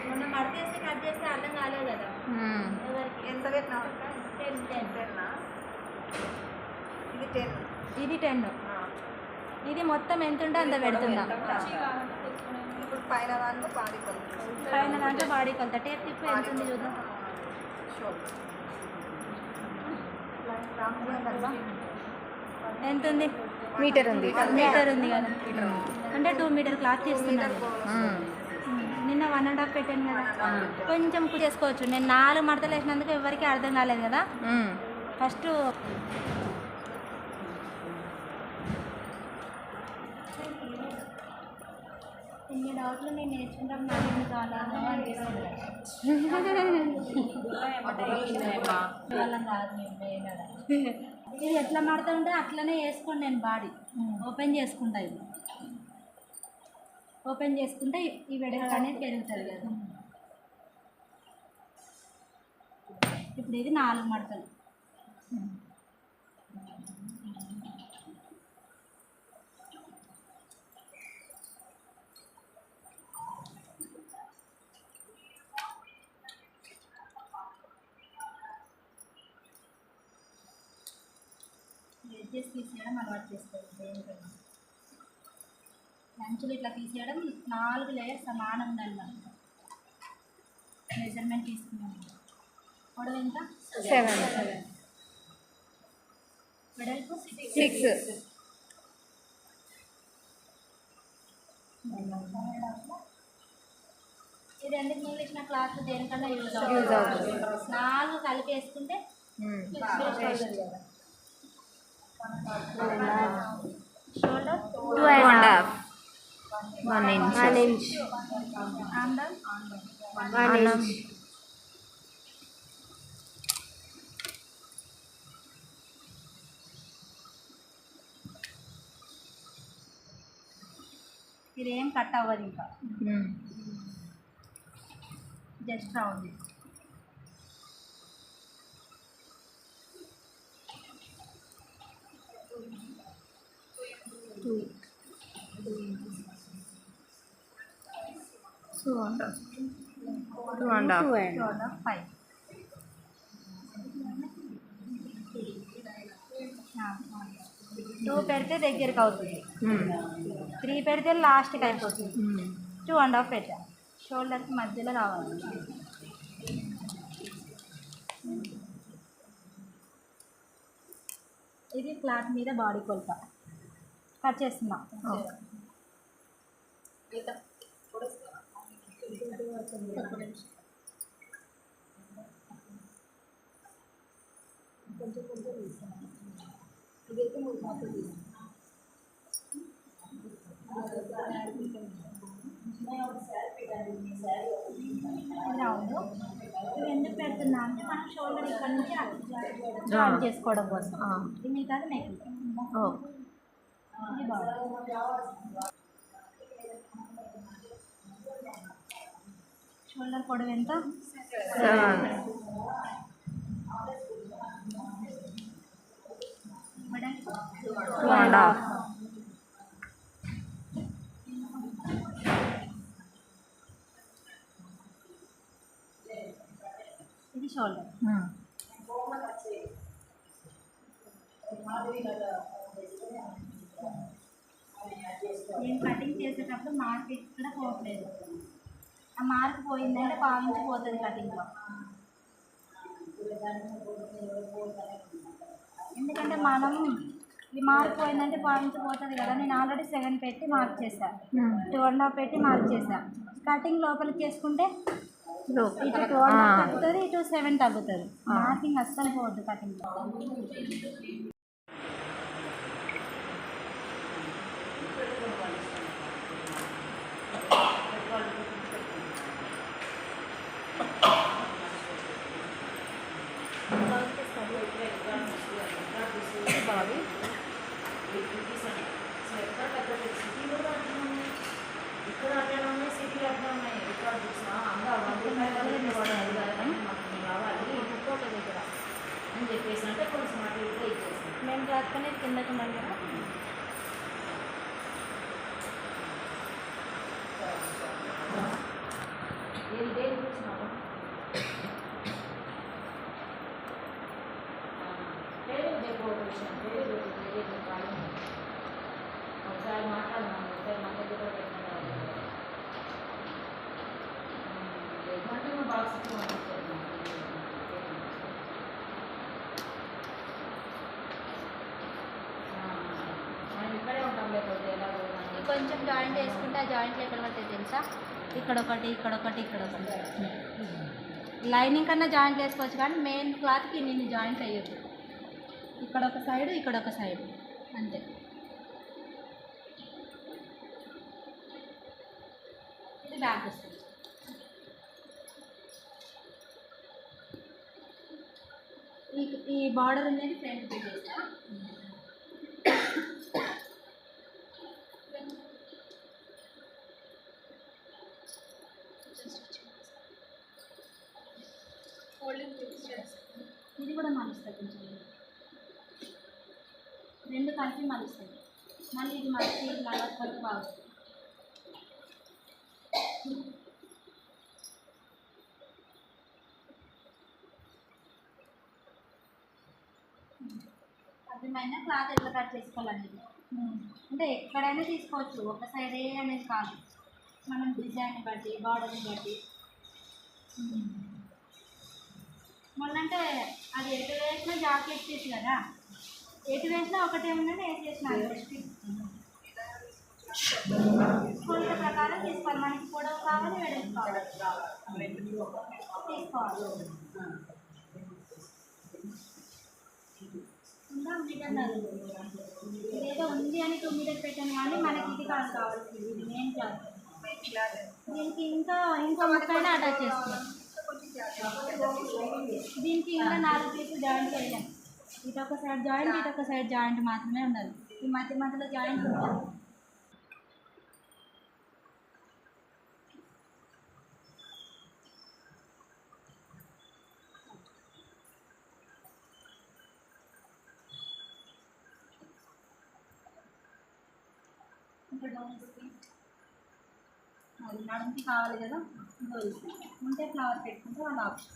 మొన్న మడతేస్తే కట్ చేస్తే అర్థం కాలేదు కదా. ఎవరికి ఎంత పెట్టినా 10 ఇది 10. ఇది 10. ఇది మొత్తం ఎంత ఉంటే అంత పెడుతున్నా. ఇప్పుడు పైన దాంట్లో బాడీ కొలత, పైన దాంట్లో బాడీ కొలత. టేప్ తిప్పు ఎంత ఉంది చూద్దాం. ఎంత ఉంది? మీటర్ ఉంది. మీటర్ ఉంది కదా, అంటే 2 మీటర్ క్లాత్ తీసుకున్నాను. నిన్న 1.5 పెట్టాను కదా, కొంచెం చేసుకోవచ్చు. నేను 4 మడతలు వేసినందుకు ఎవరికి అర్థం కాలేదు కదా. ఫస్ట్ ఇన్ని డౌట్లు నేను నేర్చుకుంటాం, నాకు ఇన్ని కావాలని అనిపిస్తుంది. వాళ్ళం కాదు ఇది ఎట్లా మడతా ఉంటే అట్లనే వేసుకోండి. నేను బాడీ ఓపెన్ చేసుకుంటా. ఇది ఓపెన్ చేసుకుంటే ఈ వెడల్పు అనేది పెరుగుతుంది కదా. ఇప్పుడు ఇది 4 మడతలు. ఎడ్జెస్ తీసేయడం అలవాటు చేసుకోవాలి. దేనికైనా లంచులు ఇట్లా తీసేయడం 4 లేయర్స్ సమానం ఉండాలి. మెజర్మెంట్ తీసుకున్నాను. పొడవు ఎంత? 7. వెడల్పు 6. ఇది ఎందుకు మిగిలిన క్లాత్ దేనికన్నా యూజ్ అవుతుంది. 4 కలిపి వేసుకుంటే షోల్డర్ 2.5. 1 inch. 1 inch. ఆందర్ 1 inch. ఇది ఏం కట్ అవ్వదు ఇంకా, జస్ట్ రౌండ్. 2.5. 5. 2 పెడితే దగ్గరికి అవుతుంది. 3 పెడితే లాస్ట్కి అయిపోతుంది. 2.5 పెట్టాను. షోల్డర్కి మధ్యలో రావాలి. ఇది క్లాత్ మీద బాడీ కొలత కట్ చేస్తున్నా. ఇదైతే 3 మాత్రం తీసుకున్నాను. రౌండ్ ఇవి ఎందుకు పెడుతున్నా అంటే మనం షోల్డర్ ఇక్కడ నుంచి జాయిన్ చేసుకోవడం కోసం. ఇది మీకు అది నెక్. ఇది బాగా షోల్డర్ పొడవు ఎంత? 7. వెడల్పు 2.5. ఇది షోల్డర్. నేను కటింగ్ చేసేటప్పుడు మార్క్ ఎక్కడ పోవట్లేదు. ఆ మార్క్ పోయిందంటే పావించి పోతుంది కటింగ్లో. ఎందుకంటే మనం ఈ మార్క్ పోయిందంటే పావించి పోతుంది కదా. నేను ఆల్రెడీ 7 పెట్టి మార్క్ చేశాను, 2.5 పెట్టి మార్క్ చేశాను. కటింగ్ లోపలికి చేసుకుంటే ఇటు 2.5 తగ్గుతుంది, ఇటు 7 తగ్గుతుంది. మార్కింగ్ అస్సలు పోవద్దు కటింగ్లో. మేము రాసుకునే కిందకు ఉండాలి కదా. ఒకసారి మాట్లాడమా ఒకసారి మన దగ్గర కూడా పెట్టినారు మంటూ బాక్స్ మనం ఇక్కడే ఉంటాం లేకపోతే ఎలా ఇది కొంచెం జాయింట్ వేసుకుంటే ఆ జాయింట్లు ఎక్కడ పడుతుంది తెలుసా? ఇక్కడ ఒకటి ఇక్కడ ఒకటి ఇక్కడ ఒకటి. లైనింగ్ కన్నా జాయింట్లు వేసుకోవచ్చు కానీ మెయిన్ క్లాత్కి నేను జాయింట్ అయ్యొద్దు. ఇక్కడ ఒక సైడు ఇక్కడ ఒక సైడు అంతే. ఇది బ్యాక్ వస్తుంది. ఈ బార్డర్ అనేది ఫ్రంట్ పెట్టేస్తా. ఇది కూడా మలుస్తుంది కొంచెం, రెండు కలిపి మలుస్తుంది. మళ్ళీ ఇది మలిచి ఇట్లా వరకు బాగుంటుంది. అర్థమైన క్లాత్ ఎట్లా కట్ చేసుకోవాలనేది అంటే ఎక్కడైనా తీసుకోవచ్చు, ఒక సైడే అనేది కాదు, మనం డిజైన్ బట్టి బార్డర్ని బట్టి. మొన్నంటే అది ఎటు వేసినా జాకెట్ చేసి కదా, ఎటు వేసినా ఒకటే ఉందని వేసేసిన కొలత ప్రకారం తీసుకోవాలి. మనకి పొడవు కావాలి, వెడల్పు కావాలి, తీసుకోవాలి. ఇంకా మీటర్ ఇదేదో ఉంది అని 2 మీటర్ పెట్టాను కానీ మనకి ఇది కాదు కావాల్సింది, ఇది మెయిన్ క్లాత్. దీనికి ఇంకో ముక్కైనా అటాచ్ చేసుకోవాలి. దీనికి ఇంకా 4 పీసులు జాయింట్ వేయాలి. ఇటు ఒక సైడ్ జాయింట్, ఇటు ఒక సైడ్ జాయింట్ మాత్రమే ఉండాలి. ఈ మధ్యలో జాయింట్ ఉంటుంది. ఇంకా డోర్స్కి అది నడుముకి కావాలి కదా, డోర్స్ ఉంటే ఫ్లవర్ పెట్టుకుంటే వాళ్ళ ఆప్షన్.